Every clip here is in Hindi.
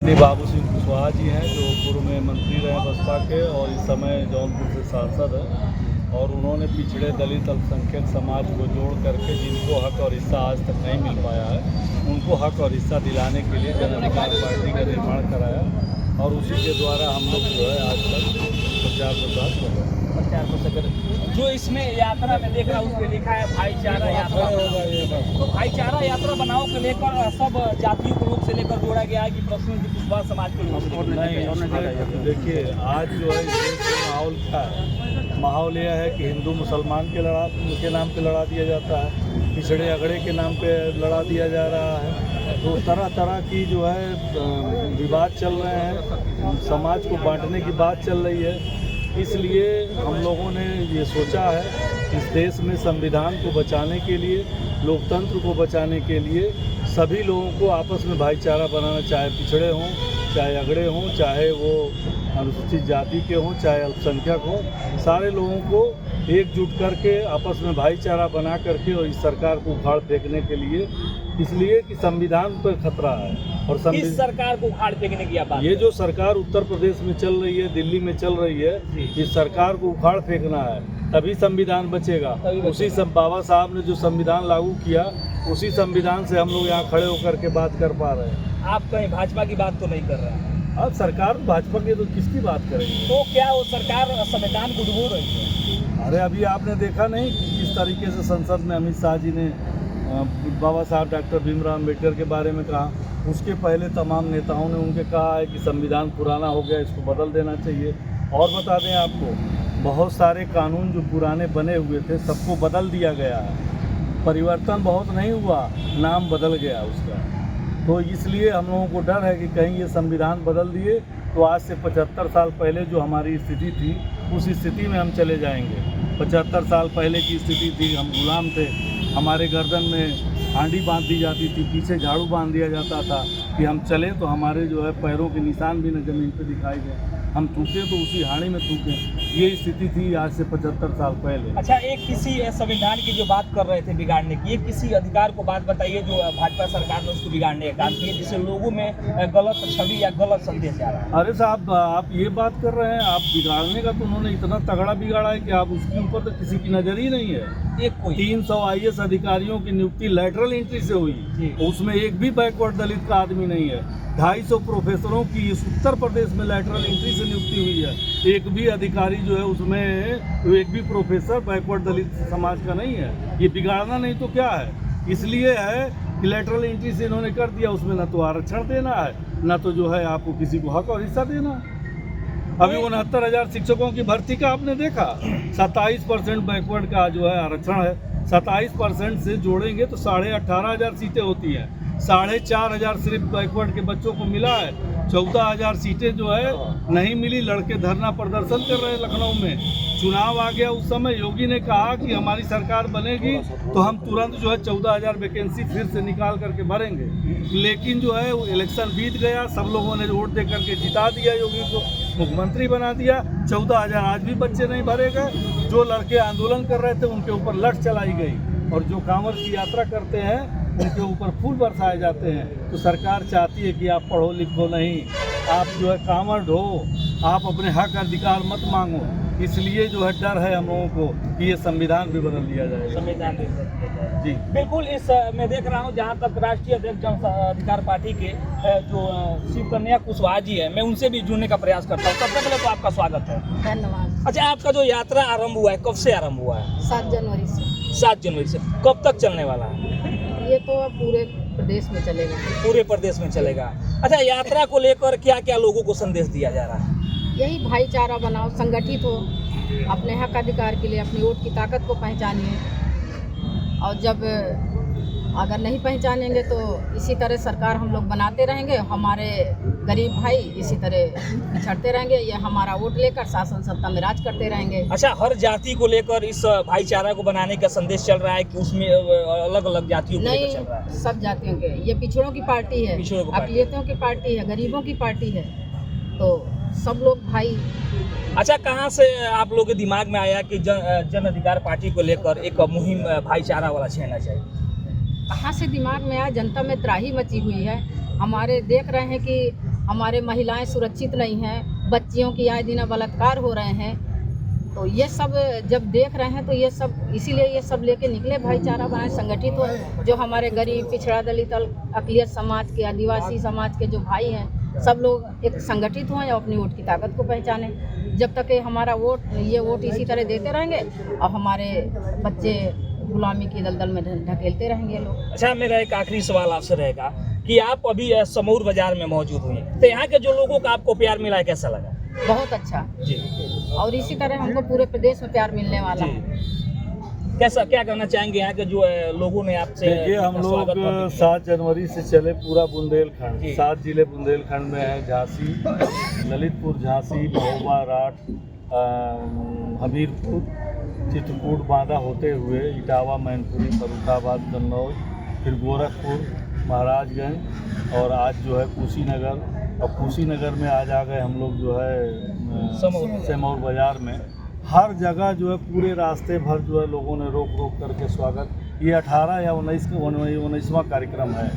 श्री बाबू सिंह कुशवाहा जी हैं जो पूर्व में मंत्री रहे बसपा के और इस समय जौनपुर से सांसद हैं और उन्होंने पिछड़े दलित अल्पसंख्यक समाज को जोड़ करके जिनको हक और हिस्सा आज तक नहीं मिल पाया है उनको हक और हिस्सा दिलाने के लिए जन अधिकार पार्टी का निर्माण कराया और उसी के द्वारा हम लोग जो है आज तक प्रचार प्रसार कर रहे हैं। जो इसमें यात्रा में देख रहा हूँ उसमें लिखा है भाईचारा यात्रा। तो भाईचारा यात्रा बनाओ को लेकर सब जातियों के लोग से लेकर जोड़ा गया है कि प्रश्न कुशवाहा समाज के लोग नहीं, देखिए आज जो है इस देश में माहौल क्या है, माहौल यह है कि हिंदू मुसलमान के नाम पे लड़ा दिया जाता है, पिछड़े अगड़े के नाम पे लड़ा दिया जा रहा है। तो तरह तरह की जो है विवाद चल रहे हैं, समाज को बांटने की बात चल रही है। इसलिए हम लोगों ने ये सोचा है इस देश में संविधान को बचाने के लिए, लोकतंत्र को बचाने के लिए सभी लोगों को आपस में भाईचारा बनाना, चाहे पिछड़े हों, चाहे अगड़े हों, चाहे वो अनुसूचित जाति के हों, चाहे अल्पसंख्यक हों, सारे लोगों को एकजुट करके आपस में भाईचारा बना करके और इस सरकार को उखाड़ फेंकने के लिए, इसलिए कि संविधान पर खतरा है। और इस सरकार को उखाड़ फेंकने की बात, ये जो सरकार उत्तर प्रदेश में चल रही है, दिल्ली में चल रही है, इस सरकार को उखाड़ फेंकना है, तभी संविधान बचेगा। उसी सब बाबा साहब ने जो संविधान लागू किया, उसी संविधान से हम लोग यहाँ खड़े होकर के बात कर पा रहे हैं। आप कहीं भाजपा की बात तो नहीं कर रहे हैं? अब सरकार भाजपा की तो किसकी बात करेंगे? तो क्या वो सरकार संविधान को डुबो रही है? अरे अभी आपने देखा नहीं कि किस तरीके से संसद में अमित शाह जी ने बाबा साहब डॉक्टर भीमराव अम्बेडकर के बारे में कहा। उसके पहले तमाम नेताओं ने उनके कहा है कि संविधान पुराना हो गया, इसको बदल देना चाहिए। और बता दें आपको, बहुत सारे कानून जो पुराने बने हुए थे सबको बदल दिया गया है। परिवर्तन बहुत नहीं हुआ, नाम बदल गया उसका। तो इसलिए हम लोगों को डर है कि कहीं ये संविधान बदल दिए तो आज से 75 साल पहले जो हमारी स्थिति थी उस स्थिति में हम चले जाएंगे। 75 साल पहले की स्थिति थी, हम गुलाम थे, हमारे गर्दन में हांडी बांध दी जाती थी, पीछे झाड़ू बांध दिया जाता था कि हम चलें तो हमारे जो है पैरों के निशान भी न ज़मीन पे दिखाई दें, हम थूकें तो उसी हांडी में थूकें। ये स्थिति थी आज से 75 साल पहले। अच्छा, एक किसी संविधान की जो बात कर रहे थे बिगाड़ने की, एक किसी अधिकार को बात बताइए जो भाजपा सरकार ने उसको बिगाड़ने का काम किया, जिससे लोगों में गलत छवि या गलत संदेश जा रहा है। अरे साहब, आप ये बात कर रहे हैं, आप बिगाड़ने का तो उन्होंने इतना तगड़ा बिगाड़ा है कि आप उसके ऊपर तो किसी की नज़र ही नहीं है। एक कोई 300 IAS अधिकारियों की नियुक्ति लेटरल एंट्री से हुई, उसमें एक भी बैकवर्ड दलित का आदमी नहीं है। 250 प्रोफेसरों की इस उत्तर प्रदेश में लेटरल एंट्री से नियुक्ति हुई है, एक भी अधिकारी जो है उसमें एक भी प्रोफेसर बैकवर्ड दलित समाज का नहीं है। ये बिगाड़ना नहीं तो क्या है? इसलिए है कि लेटरल एंट्री से इन्होंने कर दिया, उसमें न तो आरक्षण देना है, न तो जो है आपको किसी को हक और हिस्सा देना है। अभी 69,000 शिक्षकों की भर्ती का आपने देखा, 27% बैकवर्ड का जो है आरक्षण है। 27% से जोड़ेंगे तो 18,500 सीटें होती हैं, 4,500 सिर्फ बैकवर्ड के बच्चों को मिला है। 14,000 सीटें जो है नहीं मिली, लड़के धरना प्रदर्शन कर रहे हैं लखनऊ में। चुनाव आ गया, उस समय योगी ने कहा कि हमारी सरकार बनेगी तो हम तुरंत जो है 14,000 वैकेंसी फिर से निकाल करके भरेंगे। लेकिन जो है इलेक्शन बीत गया, सब लोगों ने वोट दे करके जिता दिया योगी को, मुख्यमंत्री बना दिया। 14,000 आज भी बच्चे नहीं भरे गए। जो लड़के आंदोलन कर रहे थे उनके ऊपर लठ चलाई गई और जो कांवड़ की यात्रा करते हैं उनके ऊपर फूल बरसाए जाते हैं। तो सरकार चाहती है कि आप पढ़ो लिखो नहीं, आप जो है कांवड़ ढो, आप अपने हक अधिकार मत मांगो। इसलिए जो है डर है हम लोगों को कि ये संविधान भी बदल दिया जाएगा। संविधान भी बदल दिया जाएगा जी बिल्कुल। इस मैं देख रहा हूँ जहाँ तक राष्ट्रीय अध्यक्ष जन अधिकार पार्टी के जो शिव कन्या कुशवाहा जी है, मैं उनसे भी जुड़ने का प्रयास करता हूँ। सबसे पहले तो आपका स्वागत है। धन्यवाद। अच्छा, आपका जो यात्रा आरंभ हुआ है कब से आरंभ हुआ है? 7 जनवरी से। 7 जनवरी से कब तक चलने वाला है? ये तो अब पूरे प्रदेश में चलेगा। पूरे प्रदेश में चलेगा। अच्छा, यात्रा को लेकर क्या क्या लोगों को संदेश दिया जा रहा है? यही भाईचारा बनाओ, संगठित हो, अपने हक अधिकार के लिए अपनी वोट की ताकत को पहचानिए। और जब अगर नहीं पहचानेंगे तो इसी तरह सरकार हम लोग बनाते रहेंगे, हमारे गरीब भाई इसी तरह पिछड़ते रहेंगे, ये हमारा वोट लेकर शासन सत्ता में राज करते रहेंगे। अच्छा, हर जाति को लेकर इस भाईचारा को बनाने का संदेश चल रहा है कि उसमें अलग अलग जातियों को लेकर चल रहा है? सब जातियों के, ये पिछड़ों की पार्टी है, अकलियतों की पार्टी है, गरीबों की पार्टी है, तो सब लोग भाई। अच्छा, कहाँ से आप लोगों के दिमाग में आया कि जन अधिकार पार्टी को लेकर एक मुहिम भाईचारा वाला छेड़ना चाहिए? कहाँ से दिमाग में आया? जनता में त्राही मची हुई है। हमारे देख रहे हैं कि हमारे महिलाएं सुरक्षित नहीं हैं, बच्चियों की आए दिन बलात्कार हो रहे हैं। तो ये सब जब देख रहे हैं तो ये सब इसीलिए ये सब लेके निकले, भाईचारा बनाए, संगठित हो। जो हमारे गरीब, पिछड़ा, दलित, अक़लियत समाज के, आदिवासी समाज के जो भाई हैं, सब लोग एक संगठित हों और अपनी वोट की ताकत को पहचानें। जब तक हमारा ये वोट इसी तरह देते रहेंगे और हमारे बच्चे गुलामी की दलदल में ढकेलते रहेंगे लोग। अच्छा, मेरा एक आखिरी सवाल आपसे रहेगा कि आप अभी समौर बाजार में मौजूद हुए, तो यहाँ के जो लोगों का आपको प्यार मिला है, कैसा लगा? बहुत अच्छा जी। और इसी तरह हमको पूरे प्रदेश में प्यार मिलने वाला है। कैसा, क्या कहना चाहेंगे यहाँ के जो लोगों ने आपसे? देखिए, हम लोग 7 जनवरी से चले पूरा बुंदेलखंड, 7 जिले बुंदेलखंड में है। झांसी, ललितपुर, झांसी, महोबा, राठ, हमीरपुर, चित्रकूट, बांदा होते हुए इटावा, मैनपुरी, फर्रुखाबाद, कन्नौज, फिर गोरखपुर, महाराजगंज और आज जो है कुशीनगर। और कुशीनगर में आज आ गए हम लोग जो है समौर बाजार में। हर जगह जो है पूरे रास्ते भर जो है लोगों ने रोक करके स्वागत। ये 18 या 19वां कार्यक्रम है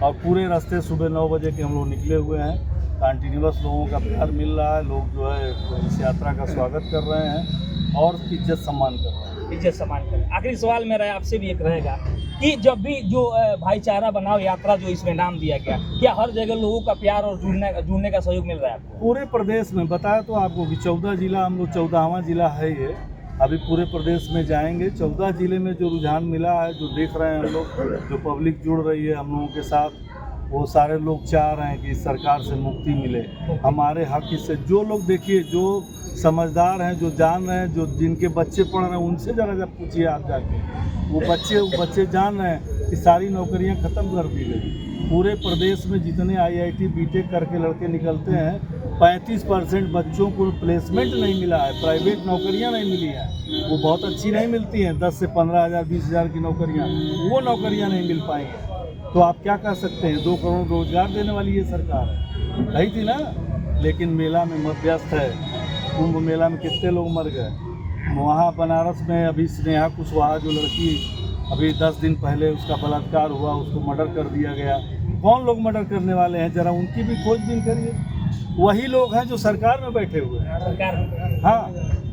और पूरे रास्ते सुबह 9 बजे के हम लोग निकले हुए हैं। कंटिन्यूअस लोगों का प्यार मिल रहा है, लोग जो है इस यात्रा का स्वागत कर रहे हैं और इज्जत सम्मान कर रहे हैं। इज्जत सम्मान करें। आखिरी सवाल मेरा आपसे भी एक रहेगा कि जब भी जो भाईचारा बनाओ यात्रा जो इसमें नाम दिया गया, क्या हर जगह लोगों का प्यार और जुड़ने का सहयोग मिल रहा है आपको? पूरे प्रदेश में बताया तो आपको कि 14 जिला, हम लोग 14वां जिला है ये। अभी पूरे प्रदेश में जाएंगे। 14 जिले में जो रुझान मिला है, जो देख रहे हैं हम लोग, जो पब्लिक जुड़ रही है हम लोगों के साथ, वो सारे लोग चाह रहे हैं कि इस सरकार से मुक्ति मिले, हमारे हक से। जो लोग देखिए, जो समझदार हैं, जो जान रहे हैं, जो जिनके बच्चे पढ़ रहे हैं, उनसे ज़रा जब पूछिए आप जाके, वो बच्चे जान रहे हैं कि सारी नौकरियां ख़त्म कर दी गई। पूरे प्रदेश में जितने IIT BTech करके लड़के निकलते हैं, 35% बच्चों को प्लेसमेंट नहीं मिला है, प्राइवेट नौकरियां नहीं मिली हैं। वो बहुत अच्छी नहीं मिलती हैं, 10 से 15 हज़ार, 20 हज़ार की नौकरियां, वो नौकरियां नहीं मिल पाएंगी। तो आप क्या कर सकते हैं? 2 करोड़ रोजगार देने वाली ये सरकार है, कही थी ना। लेकिन मेला में व्यस्त है। कुंभ मेला में कितने लोग मर गए। वहाँ बनारस में अभी स्नेहा कुशवाहा जो लड़की, अभी 10 दिन पहले उसका बलात्कार हुआ, उसको मर्डर कर दिया गया। कौन लोग मर्डर करने वाले हैं, जरा उनकी भी खोजबीन करिए। वही लोग हैं जो सरकार में बैठे हुए हैं। हाँ,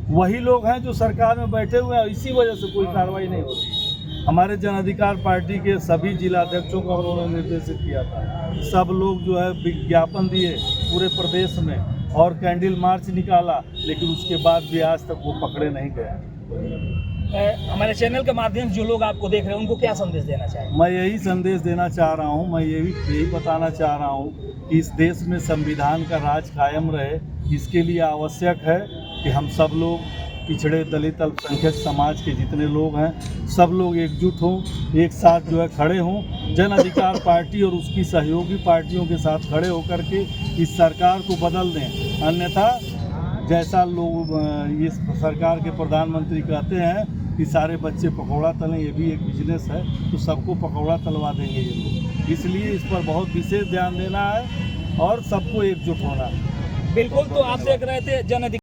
वही लोग हैं जो सरकार में बैठे हुए हैं, इसी वजह से कोई कार्रवाई नहीं होती। हमारे जन अधिकार पार्टी के सभी जिलाध्यक्षों को उन्होंने निर्देशित किया था, सब लोग जो है विज्ञापन दिए पूरे प्रदेश में और कैंडल मार्च निकाला, लेकिन उसके बाद भी आज तक वो पकड़े नहीं गए। हमारे चैनल के माध्यम से जो लोग आपको देख रहे हैं, उनको क्या संदेश देना चाहिए? मैं यही संदेश देना चाह रहा हूँ, मैं यही बताना चाह रहा हूँ कि इस देश में संविधान का राज कायम रहे। इसके लिए आवश्यक है कि हम सब लोग, पिछड़े, दलित, अल्पसंख्यक समाज के जितने लोग हैं, सब लोग एकजुट हों, एक साथ जो है खड़े हों। जन अधिकार पार्टी और उसकी सहयोगी पार्टियों के साथ खड़े होकर के इस सरकार को बदल दें। अन्यथा जैसा लोग इस सरकार के प्रधानमंत्री कहते हैं कि सारे बच्चे पकौड़ा तलें, ये भी एक बिजनेस है, तो सबको पकौड़ा तलवा देंगे ये लोग। इसलिए इस पर बहुत विशेष ध्यान देना है और सबको एकजुट होना है। बिल्कुल। तो आप देख रहे थे जन